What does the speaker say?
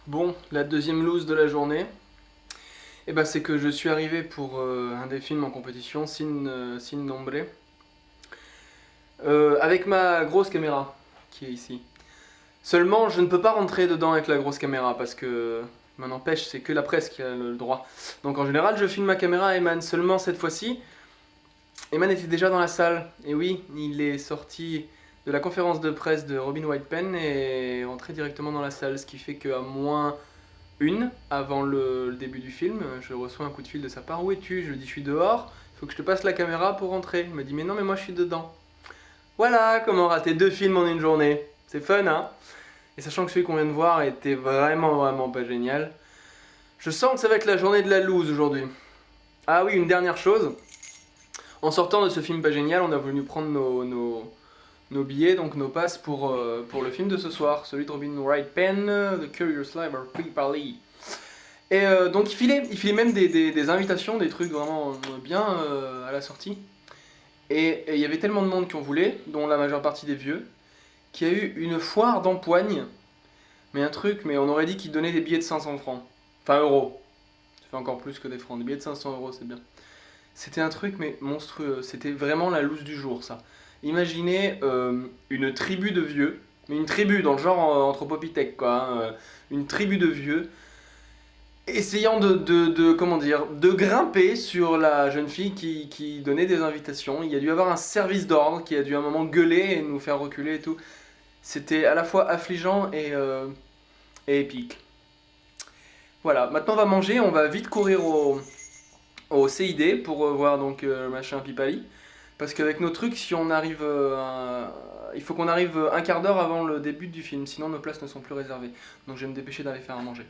Bon, la deuxième loose de la journée, c'est que je suis arrivé pour un des films en compétition, Sin Nombre, avec ma grosse caméra qui est ici. Seulement, je ne peux pas rentrer dedans avec la grosse caméra parce que, m'en empêche, c'est que la presse qui a le droit. Donc en général, je filme ma caméra à Eman. Seulement cette fois-ci, Eman était déjà dans la salle. Et oui, il est sorti de la conférence de presse de Robin White Pen et est rentré directement dans la salle, ce qui fait qu'à moins avant le début du film, je reçois un coup de fil de sa part. Où es-tu? Je lui dis je suis dehors, il faut que je te passe la caméra pour rentrer. Il me dit mais non mais moi je suis dedans. Voilà comment rater deux films en une journée. C'est fun hein. Et sachant que celui qu'on vient de voir était vraiment pas génial. Je sens que ça va être la journée de la loose aujourd'hui. Ah oui, une dernière chose. En sortant de ce film pas génial, on a voulu prendre nos billets, donc nos passes pour le film de ce soir, celui de Robin Wright Penn, The Curious Life of Pippa Lee. Et donc il filait même des invitations, des trucs vraiment bien à la sortie. Et il y avait tellement de monde qui en voulait, dont la majeure partie des vieux, qu'il y a eu une foire d'empoigne. Mais un truc, mais on aurait dit qu'ils donnaient des billets de 500 francs. Enfin euros. Ça fait encore plus que des francs. Des billets de 500 euros, c'est bien. C'était un truc mais monstrueux. C'était vraiment la loose du jour, ça. Imaginez une tribu de vieux, mais une tribu dans le genre anthropopithèque, quoi. Une tribu de vieux essayant comment dire, de grimper sur la jeune fille qui donnait des invitations. Il y a dû avoir un service d'ordre qui a dû à un moment gueuler et nous faire reculer et tout. C'était à la fois affligeant et épique. Voilà, maintenant on va manger, on va vite courir au CID pour voir donc machin Pipali. Parce qu'avec nos trucs, si on arrive, il faut qu'on arrive un quart d'heure avant le début du film, sinon nos places ne sont plus réservées. Donc je vais me dépêcher d'aller faire à manger.